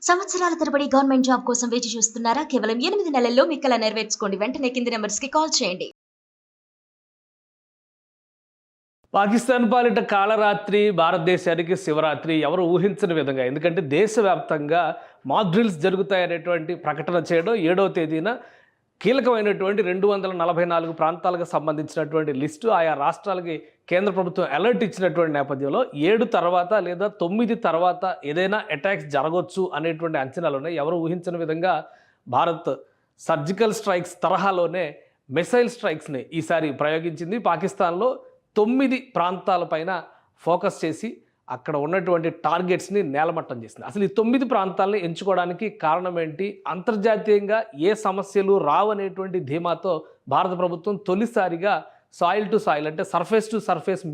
సంవత్సరాల తరబడి government job కోసం వేచి చూస్తున్నారా? కేవలం 8 నెలల్లో మీ కల నెరవేర్చుకోండి. వెంటనే కింది నంబర్స్‌కి కాల్ చేయండి. పాకిస్తాన్ పాలిట కాలరాత్రి, భారతదేశానికి శివరాత్రి ఎవరు ఊహించని విధంగా. ఎందుకంటే దేశవ్యాప్తంగా మాక్ డ్రిల్స్ జరుగుతాయనేటువంటి ప్రకటన చేయడం 7వ తేదీన కీలకమైనటువంటి 244 ప్రాంతాలకు సంబంధించినటువంటి లిస్టు ఆయా రాష్ట్రాలకి కేంద్ర ప్రభుత్వం అలర్ట్ ఇచ్చినటువంటి నేపథ్యంలో 7 తర్వాత లేదా 9 తర్వాత ఏదైనా అటాక్స్ జరగవచ్చు అనేటువంటి అంచనాలు ఉన్నాయి. ఎవరు ఊహించని విధంగా భారత్ సర్జికల్ స్ట్రైక్స్ తరహాలోనే మిసైల్ స్ట్రైక్స్ని ఈసారి ప్రయోగించింది. పాకిస్తాన్లో 9 ప్రాంతాలపైన ఫోకస్ చేసి అక్కడ ఉన్నటువంటి టార్గెట్స్ని నేలమట్టం చేసింది. అసలు ఈ 9 ప్రాంతాలని ఎంచుకోవడానికి కారణం ఏంటి? అంతర్జాతీయంగా ఏ సమస్యలు రావనేటువంటి ధీమాతో భారత ప్రభుత్వం తొలిసారిగా సాయిల్ టు సాయిల్ అంటే surface to surface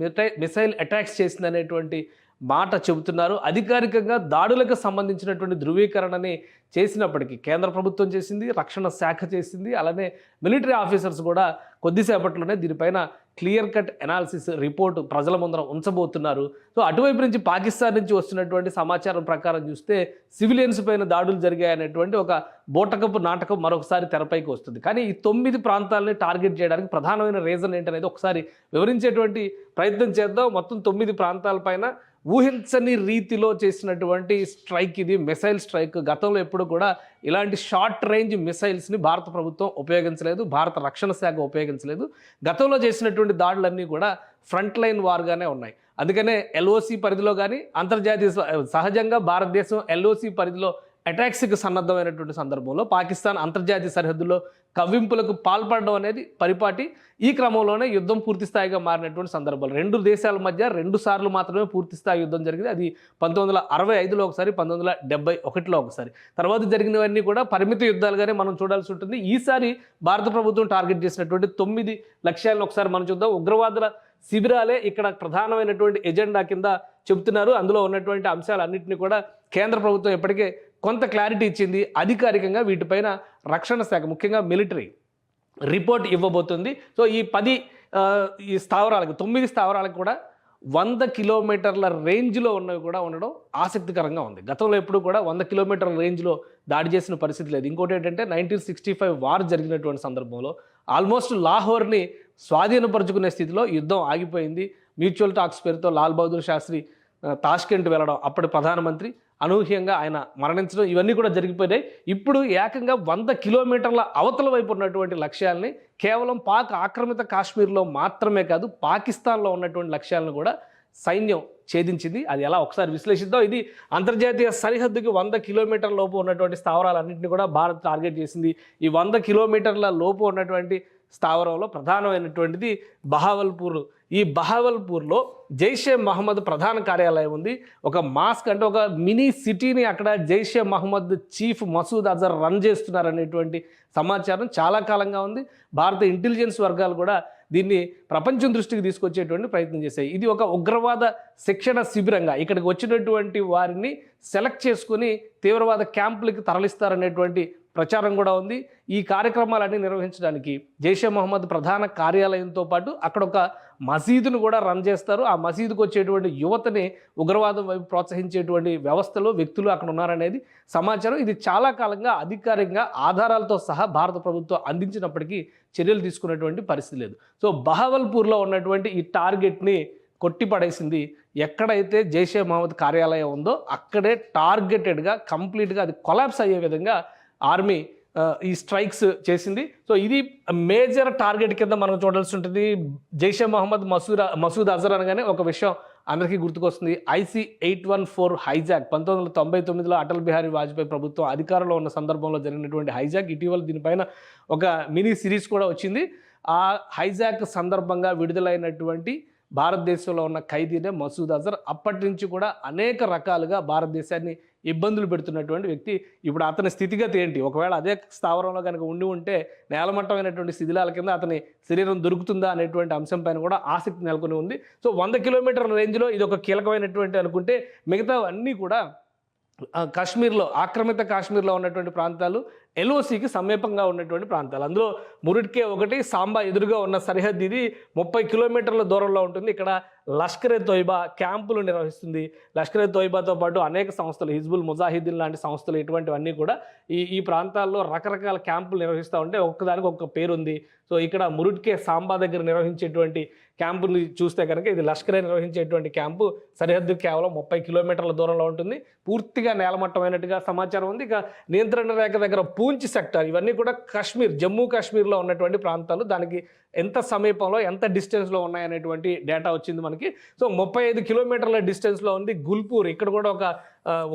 missile attacks చేసిందనేటువంటి మాట చెబుతున్నారు. అధికారికంగా దాడులకు సంబంధించినటువంటి ధృవీకరణని చేసినప్పటికీ కేంద్ర ప్రభుత్వం చేసింది, రక్షణ శాఖ చేసింది, అలానే మిలిటరీ ఆఫీసర్స్ కూడా కొద్దిసేపట్లోనే దీనిపైన క్లియర్ కట్ ఎనాలిసిస్ రిపోర్ట్ ప్రజల ముందర ఉంచబోతున్నారు. సో అటువైపు నుంచి పాకిస్తాన్ నుంచి వస్తున్నటువంటి సమాచారం ప్రకారం చూస్తే సివిలియన్స్ పైన దాడులు జరిగాయనేటువంటి ఒక బోటకపు నాటకం మరొకసారి తెరపైకి వస్తుంది. కానీ ఈ 9 ప్రాంతాలని టార్గెట్ చేయడానికి ప్రధానమైన రీజన్ ఏంటనేది ఒకసారి వివరించేటువంటి ప్రయత్నం చేద్దాం. మొత్తం 9 ప్రాంతాలపైన ఊహించని రీతిలో చేసినటువంటి స్ట్రైక్ ఇది, మిసైల్ స్ట్రైక్. గతంలో ఎప్పుడు కూడా ఇలాంటి షార్ట్ రేంజ్ మిసైల్స్ని భారత ప్రభుత్వం ఉపయోగించలేదు, భారత రక్షణ శాఖ ఉపయోగించలేదు. గతంలో చేసినటువంటి దాడులన్నీ కూడా ఫ్రంట్ లైన్ వార్గానే ఉన్నాయి. అందుకనే ఎల్ఓసి పరిధిలో కానీ అంతర్జాతీయ సహజంగా భారతదేశం ఎల్ఓసి పరిధిలో అటాక్స్కి సన్నద్ధమైనటువంటి సందర్భంలో పాకిస్తాన్ అంతర్జాతీయ సరిహద్దుల్లో కవ్వింపులకు పాల్పడడం అనేది పరిపాటి. ఈ క్రమంలోనే యుద్ధం పూర్తి స్థాయిగా మారినటువంటి సందర్భాలు. 2 దేశాల మధ్య 2 సార్లు మాత్రమే పూర్తి స్థాయి యుద్ధం జరిగింది. అది 1965లో ఒకసారి, 1971లో ఒకసారి. తర్వాత జరిగినవన్నీ కూడా పరిమిత యుద్ధాలుగానే మనం చూడాల్సి ఉంటుంది. ఈసారి భారత ప్రభుత్వం టార్గెట్ చేసినటువంటి 9 లక్ష్యాలను ఒకసారి మనం చూద్దాం. ఉగ్రవాదుల శిబిరాలే ఇక్కడ ప్రధానమైనటువంటి ఎజెండా కింద చెబుతున్నారు. అందులో ఉన్నటువంటి అంశాలన్నింటినీ కూడా కేంద్ర ప్రభుత్వం ఇప్పటికే కొంత క్లారిటీ ఇచ్చింది. అధికారికంగా వీటిపైన రక్షణ శాఖ ముఖ్యంగా మిలిటరీ రిపోర్ట్ ఇవ్వబోతుంది. సో ఈ 10 ఈ స్థావరాలకు 9 స్థావరాలకు కూడా 100 కిలోమీటర్ల రేంజ్లో ఉన్నవి కూడా ఉండడం ఆసక్తికరంగా ఉంది. గతంలో ఎప్పుడు కూడా 100 కిలోమీటర్ల రేంజ్లో దాడి చేసిన పరిస్థితి లేదు. ఇంకోటి ఏంటంటే 1965 వార్ జరిగినటువంటి సందర్భంలో ఆల్మోస్ట్ లాహోర్ని స్వాధీనపరుచుకునే స్థితిలో యుద్ధం ఆగిపోయింది. మ్యూచువల్ టాక్స్ పేరుతో లాల్ బహదూర్ శాస్త్రి తాష్కెంట్ వెళ్ళడం, అప్పటి ప్రధానమంత్రి అనూహ్యంగా ఆయన మరణించడం, ఇవన్నీ కూడా జరిగిపోయినాయి. ఇప్పుడు ఏకంగా 100 కిలోమీటర్ల అవతల వైపు ఉన్నటువంటి లక్ష్యాలని కేవలం పాక్ ఆక్రమిత కాశ్మీర్లో మాత్రమే కాదు, పాకిస్తాన్లో ఉన్నటువంటి లక్ష్యాలను కూడా సైన్యం ఛేదించింది. అది ఎలా ఒకసారి విశ్లేషిద్దాం. ఇది అంతర్జాతీయ సరిహద్దుకి 100 కిలోమీటర్ల లోపు ఉన్నటువంటి స్థావరాలన్నింటినీ కూడా భారత్ టార్గెట్ చేసింది. ఈ 100 కిలోమీటర్ల లోపు ఉన్నటువంటి స్థావరంలో ప్రధానమైనటువంటిది బహావల్పూర్. ఈ బహావల్పూర్లో జైషే మహమ్మద్ ప్రధాన కార్యాలయం ఉంది. ఒక మాస్క్ అంటే ఒక మినీ సిటీని అక్కడ జైషే మహమ్మద్ చీఫ్ మసూద్ అజర్ రన్ చేస్తున్నారనేటువంటి సమాచారం చాలా కాలంగా ఉంది. భారత ఇంటెలిజెన్స్ వర్గాలు కూడా దీన్ని ప్రపంచం దృష్టికి తీసుకొచ్చేటువంటి ప్రయత్నం చేశాయి. ఇది ఒక ఉగ్రవాద శిక్షణ శిబిరంగా ఇక్కడికి వచ్చినటువంటి వారిని సెలెక్ట్ చేసుకుని తీవ్రవాద క్యాంపులకి తరలిస్తారనేటువంటి ప్రచారం కూడా ఉంది. ఈ కార్యక్రమాలన్నీ నిర్వహించడానికి జైషే మహమ్మద్ ప్రధాన కార్యాలయంతో పాటు అక్కడ ఒక మసీదును కూడా రన్ చేస్తారు. ఆ మసీదుకు వచ్చేటువంటి యువతని ఉగ్రవాదం వైపు ప్రోత్సహించేటువంటి వ్యవస్థలు, వ్యక్తులు అక్కడ ఉన్నారనేది సమాచారం. ఇది చాలా కాలంగా అధికారికంగా ఆధారాలతో సహా భారత ప్రభుత్వం అందించినప్పటికీ చర్యలు తీసుకున్నటువంటి పరిస్థితి లేదు. సో బహావల్పూర్లో ఉన్నటువంటి ఈ టార్గెట్ని కొట్టిపడేసింది. ఎక్కడైతే జైషే మహమ్మద్ కార్యాలయం ఉందో అక్కడే టార్గెటెడ్గా కంప్లీట్గా అది కొలాప్స్ అయ్యే విధంగా ఆర్మీ ఈ స్ట్రైక్స్ చేసింది. సో ఇది మేజర్ టార్గెట్ కింద మనం చూడాల్సి ఉంటుంది. జైషే మహమ్మద్ మసూద్ అజర్ అనగానే ఒక విషయం అందరికీ గుర్తుకొస్తుంది. IC-814 హైజాక్ 1999లో అటల్ బిహారీ వాజ్పేయి ప్రభుత్వం అధికారంలో ఉన్న సందర్భంలో జరిగినటువంటి హైజాక్. ఇటీవల దీనిపైన ఒక మినీ సిరీస్ కూడా వచ్చింది. ఆ హైజాక్ సందర్భంగా విడుదలైనటువంటి భారతదేశంలో ఉన్న ఖైదీనే మసూద్ అజర్. అప్పటి నుంచి కూడా అనేక రకాలుగా భారతదేశాన్ని ఇబ్బందులు పెడుతున్నటువంటి వ్యక్తి. ఇప్పుడు అతని స్థితిగతి ఏంటి? ఒకవేళ అదే స్థావరంలో కనుక ఉంటే నేలమట్టమైనటువంటి శిథిలాల కింద అతని శరీరం దొరుకుతుందా అనేటువంటి అంశం పైన కూడా ఆసక్తి నెలకొని ఉంది. సో 100 కిలోమీటర్ల రేంజ్లో ఇది ఒక కీలకమైనటువంటి అనుకుంటే మిగతా అన్నీ కూడా కాశ్మీర్లో ఆక్రమిత కాశ్మీర్లో ఉన్నటువంటి ప్రాంతాలు ఎల్ఓసికి సమీపంగా ఉన్నటువంటి ప్రాంతాలు. అందులో మురిట్కే ఒకటి, సాంబా ఎదురుగా ఉన్న సరిహద్దు ఇది 30 కిలోమీటర్ల దూరంలో ఉంటుంది. ఇక్కడ లష్కరే తోయిబా క్యాంపులు నిర్వహిస్తుంది. లష్కరే తోయిబాతో పాటు అనేక సంస్థలు, హిజ్బుల్ ముజాహిద్దీన్ లాంటి సంస్థలు, ఇటువంటివన్నీ కూడా ఈ ప్రాంతాల్లో రకరకాల క్యాంపులు నిర్వహిస్తూ ఉంటే ఒక్కదానికి ఒక పేరు ఉంది. సో ఇక్కడ మురుట్కే సాంబా దగ్గర నిర్వహించేటువంటి క్యాంపులు చూస్తే కనుక ఇది లష్కరే నిర్వహించేటువంటి క్యాంపు సరిహద్దు కేవలం 30 కిలోమీటర్ల దూరంలో ఉంటుంది. పూర్తిగా నేలమట్టమైనట్టుగా సమాచారం ఉంది. ఇక నియంత్రణ రేఖ దగ్గర పూంచ్ సెక్టార్, ఇవన్నీ కూడా కాశ్మీర్, జమ్మూ కాశ్మీర్లో ఉన్నటువంటి ప్రాంతాలు. దానికి ఎంత సమీపంలో, ఎంత డిస్టెన్స్లో ఉన్నాయనేటువంటి డేటా వచ్చింది మనకి. సో 35 కిలోమీటర్ల డిస్టెన్స్లో ఉంది గుల్పూర్. ఇక్కడ కూడా ఒక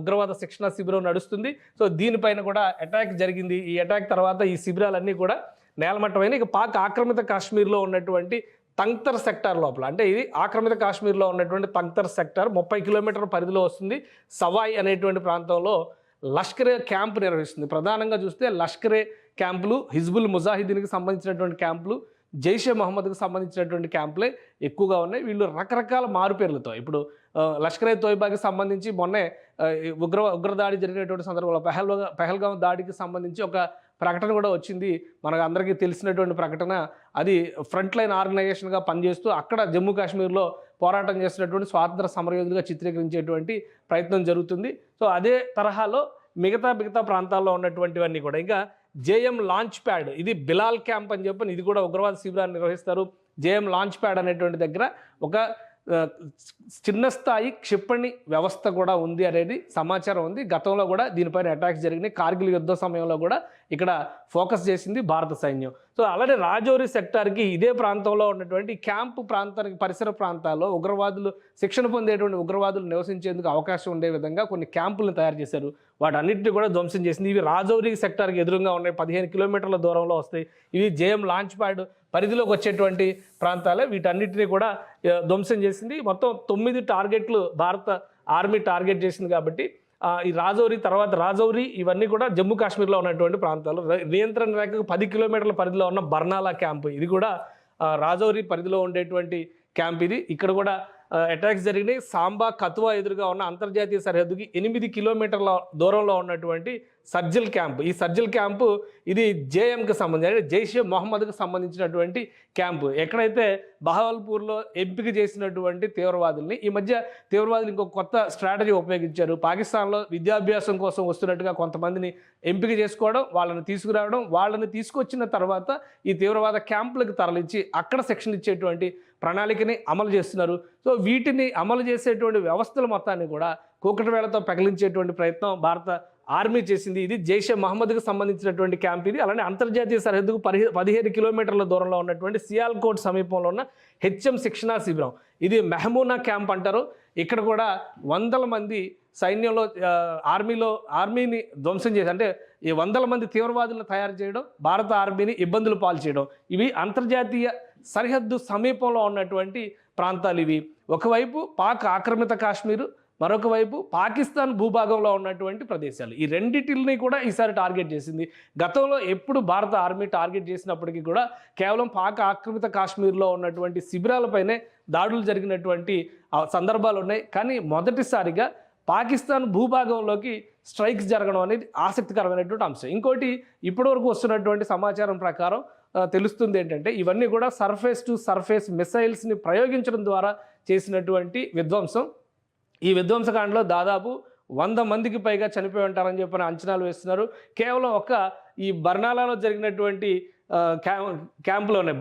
ఉగ్రవాద శిక్షణ శిబిరం నడుస్తుంది. సో దీనిపైన కూడా అటాక్ జరిగింది. ఈ అటాక్ తర్వాత ఈ శిబిరాలన్నీ కూడా నేలమట్టమైన. ఇక పాక్ ఆక్రమిత కాశ్మీర్లో ఉన్నటువంటి తంగ్తర్ సెక్టార్ లోపల, అంటే ఇది ఆక్రమిత కాశ్మీర్లో ఉన్నటువంటి తంగ్తర్ సెక్టార్ 30 కిలోమీటర్ల పరిధిలో వస్తుంది. సవాయ్ అనేటువంటి ప్రాంతంలో లష్కరే క్యాంపు నిర్వహిస్తుంది. ప్రధానంగా చూస్తే లష్కరే క్యాంపులు, హిజ్బుల్ ముజాహిద్దీన్కి సంబంధించినటువంటి క్యాంపులు, జైషే మహమ్మద్కి సంబంధించినటువంటి క్యాంపులే ఎక్కువగా ఉన్నాయి. వీళ్ళు రకరకాల మారుపేర్లతో, ఇప్పుడు లష్కరే తోయిబాకి సంబంధించి మొన్నే ఉగ్రదాడి జరిగినటువంటి సందర్భంలో పెహల్గాం దాడికి సంబంధించి ఒక ప్రకటన కూడా వచ్చింది. మనకు అందరికీ తెలిసినటువంటి ప్రకటన. అది ఫ్రంట్ లైన్ ఆర్గనైజేషన్గా పనిచేస్తూ అక్కడ జమ్మూ కాశ్మీర్లో పోరాటం చేస్తున్నటువంటి స్వాతంత్ర సమరయోధులుగా చిత్రీకరించేటువంటి ప్రయత్నం జరుగుతుంది. సో అదే తరహాలో మిగతా ప్రాంతాల్లో ఉన్నటువంటివన్నీ కూడా. ఇంకా జేఎం లాంచ్ ప్యాడ్, ఇది బిలాల్ క్యాంప్ అని చెప్పని, ఇది కూడా ఉగ్రవాద శిబిరాన్ని నిర్వహిస్తారు. జేఎం లాంచ్ ప్యాడ్ అనేటువంటి దగ్గర ఒక చిన్న స్థాయి క్షిపణి వ్యవస్థ కూడా ఉంది అనేది సమాచారం ఉంది. గతంలో కూడా దీనిపైన అటాక్స్ జరిగినాయి. కార్గిల్ యుద్ధ సమయంలో కూడా ఇక్కడ ఫోకస్ చేసింది భారత సైన్యం. సో అలానే రాజౌరి సెక్టార్కి ఇదే ప్రాంతంలో ఉన్నటువంటి క్యాంపు ప్రాంతానికి పరిసర ప్రాంతాల్లో ఉగ్రవాదులు, శిక్షణ పొందేటువంటి ఉగ్రవాదులు నివసించేందుకు అవకాశం ఉండే విధంగా కొన్ని క్యాంపులను తయారు చేశారు. వాటన్నిటిని కూడా ధ్వంసం చేసింది. ఇవి రాజౌరి సెక్టార్కి ఎదురుగా ఉన్నాయి, 15 కిలోమీటర్ల దూరంలో వస్తాయి. ఇవి జేఎం లాంచ్ ప్యాడ్ పరిధిలోకి వచ్చేటువంటి ప్రాంతాలే. వీటన్నిటిని కూడా ధ్వంసం చేసింది. మొత్తం 9 టార్గెట్లు భారత ఆర్మీ టార్గెట్ చేసింది. కాబట్టి ఈ రాజౌరి ఇవన్నీ కూడా జమ్మూ కాశ్మీర్లో ఉన్నటువంటి ప్రాంతాలు. నియంత్రణ రేఖకు 10 కిలోమీటర్ల పరిధిలో ఉన్న బర్నాలా క్యాంపు, ఇది కూడా రాజౌరి పరిధిలో ఉండేటువంటి క్యాంప్. ఇది ఇక్కడ కూడా అటాక్స్ జరిగినాయి. సాంబా కతువా ఎదురుగా ఉన్న అంతర్జాతీయ సరిహద్దుకి 8 కిలోమీటర్ల దూరంలో ఉన్నటువంటి సర్జిల్ క్యాంపు. ఈ సర్జిల్ క్యాంపు ఇది జేఎంకి సంబంధించి, జైషే మొహమ్మద్కి సంబంధించినటువంటి క్యాంపు. ఎక్కడైతే బహవల్పూర్లో ఎంపిక చేసినటువంటి తీవ్రవాదుల్ని, ఈ మధ్య తీవ్రవాదులు ఇంకొక కొత్త స్ట్రాటజీ ఉపయోగించారు. పాకిస్తాన్లో విద్యాభ్యాసం కోసం వస్తున్నట్టుగా కొంతమందిని ఎంపిక చేసుకోవడం, వాళ్ళని తీసుకురావడం, వాళ్ళని తీసుకొచ్చిన తర్వాత ఈ తీవ్రవాద క్యాంపులకు తరలించి అక్కడ శిక్షణ ఇచ్చేటువంటి ప్రణాళికని అమలు చేస్తున్నారు. సో వీటిని అమలు చేసేటువంటి వ్యవస్థల మొత్తాన్ని కూడా కూకటి వేళతో పెకలించేటువంటి ప్రయత్నం భారత ఆర్మీ చేసింది. ఇది జైషే మహమ్మద్కి సంబంధించినటువంటి క్యాంప్ ఇది. అలానే అంతర్జాతీయ సరిహద్దుకు 15 కిలోమీటర్ల దూరంలో ఉన్నటువంటి సియాల్కోట్ సమీపంలో ఉన్న హెచ్ఎం శిక్షణా శిబిరం, ఇది మెహమూనా క్యాంప్ అంటారు. ఇక్కడ కూడా వందల మంది సైన్యంలో, ఆర్మీని ధ్వంసం చేసి, అంటే ఈ వందల మంది తీవ్రవాదులను తయారు చేయడం, భారత ఆర్మీని ఇబ్బందులు పాలు చేయడం, ఇవి అంతర్జాతీయ సరిహద్దు సమీపంలో ఉన్నటువంటి ప్రాంతాలు. ఇవి ఒకవైపు పాక్ ఆక్రమిత కాశ్మీరు, మరొక వైపు పాకిస్తాన్ భూభాగంలో ఉన్నటువంటి ప్రదేశాలు. ఈ రెండిటిని కూడా ఈసారి టార్గెట్ చేసింది. గతంలో ఎప్పుడు భారత ఆర్మీ టార్గెట్ చేసినప్పటికీ కూడా కేవలం పాక్ ఆక్రమిత కాశ్మీర్లో ఉన్నటువంటి శిబిరాలపైనే దాడులు జరిగినటువంటి సందర్భాలు ఉన్నాయి. కానీ మొదటిసారిగా పాకిస్తాన్ భూభాగంలోకి స్ట్రైక్స్ జరగడం అనేది ఆసక్తికరమైనటువంటి అంశం. ఇంకోటి, ఇప్పటివరకు వస్తున్నటువంటి సమాచారం ప్రకారం తెలుస్తుంది ఏంటంటే, ఇవన్నీ కూడా సర్ఫేస్ టు సర్ఫేస్ మిసైల్స్ని ప్రయోగించడం ద్వారా చేసినటువంటి విధ్వంసం. ఈ విధ్వంసకాండలో దాదాపు 100 మందికి పైగా చనిపోయి ఉంటారని చెప్పిన అంచనాలు వేస్తున్నారు. కేవలం ఈ బర్నాలాలో జరిగినటువంటి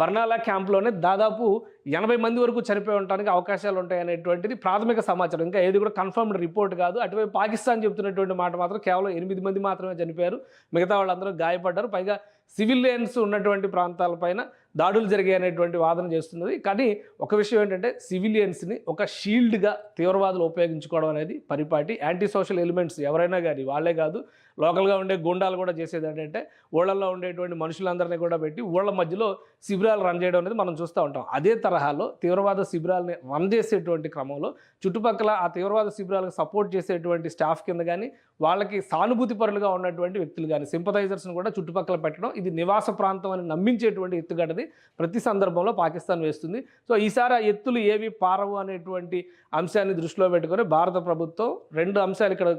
బర్నాలా క్యాంపులోనే దాదాపు 80 మంది వరకు చనిపోయి ఉండడానికి అవకాశాలు ఉంటాయనేటువంటిది ప్రాథమిక సమాచారం. ఇంకా ఏది కూడా కన్ఫర్మ్డ్ రిపోర్ట్ కాదు. అటువైపు పాకిస్తాన్ చెబుతున్నటువంటి మాట మాత్రం కేవలం 8 మంది మాత్రమే చనిపోయారు, మిగతా వాళ్ళందరూ గాయపడ్డారు. పైగా సివిలియన్స్ ఉన్నటువంటి ప్రాంతాలపైన దాడులు జరిగాయి అనేటువంటి వాదన చేస్తున్నది. కానీ ఒక విషయం ఏంటంటే, సివిలియన్స్ని ఒక షీల్డ్గా తీవ్రవాదులు ఉపయోగించుకోవడం అనేది పరిపాటి. యాంటీ సోషల్ ఎలిమెంట్స్ ఎవరైనా కానీ, వాళ్ళే కాదు, లోకల్గా ఉండే గుండాలు కూడా చేసేది ఏంటంటే, ఊళ్ళల్లో ఉండేటువంటి మనుషులందరినీ కూడా పెట్టి ఊళ్ళ మధ్యలో శిబిరాలు రన్ చేయడం అనేది మనం చూస్తూ ఉంటాం. అదే తరహాలో తీవ్రవాద శిబిరాలని రన్ చేసేటువంటి క్రమంలో చుట్టుపక్కల ఆ తీవ్రవాద శిబిరాలకు సపోర్ట్ చేసేటువంటి స్టాఫ్ కింద కానీ, వాళ్ళకి సానుభూతి పరులుగా ఉన్నటువంటి వ్యక్తులు కానీ, సింపథైజర్స్ని కూడా చుట్టుపక్కల పెట్టడం, ఇది నివాస ప్రాంతం అని నమ్మించేటువంటి ఎత్తుగడది ప్రతి సందర్భంలో పాకిస్తాన్ వేస్తుంది. సో ఈసారి ఆ ఎత్తులు ఏవి పారవు అనేటువంటి అంశాన్ని దృష్టిలో పెట్టుకొని భారత ప్రభుత్వం 2 అంశాలు ఇక్కడ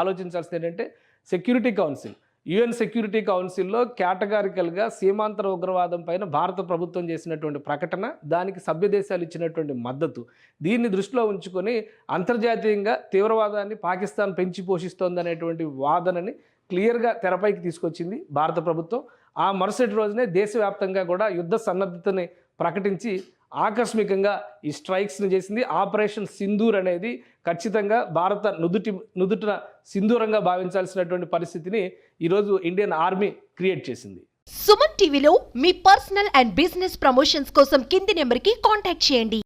ఆలోచించాల్సింది ఏంటంటే, సెక్యూరిటీ కౌన్సిల్, యుఎన్ సెక్యూరిటీ కౌన్సిల్లో కేటగారికల్గా సీమాంతర ఉగ్రవాదం పైన భారత ప్రభుత్వం చేసినటువంటి ప్రకటన, దానికి సభ్య దేశాలు ఇచ్చినటువంటి మద్దతు, దీన్ని దృష్టిలో ఉంచుకొని అంతర్జాతీయంగా తీవ్రవాదాన్ని పాకిస్తాన్ పెంచి పోషిస్తోందనేటువంటి వాదనని క్లియర్గా తెరపైకి తీసుకొచ్చింది భారత ప్రభుత్వం. ఆ మరుసటి రోజునే దేశవ్యాప్తంగా కూడా యుద్ధ సన్నద్ధతని ప్రకటించి ఆకస్మికంగా ఈ స్ట్రైక్స్ని చేసింది. ఆపరేషన్ సింధూర్ అనేది ఖచ్చితంగా భారత నుదుటిన సింధూరంగా భావించాల్సినటువంటి పరిస్థితిని ఈరోజు ఇండియన్ ఆర్మీ క్రియేట్ చేసింది. సుమన్ టీవీలో మీ పర్సనల్ అండ్ బిజినెస్ ప్రమోషన్స్ కోసం కింది నెంబర్కి కాంటాక్ట్ చేయండి.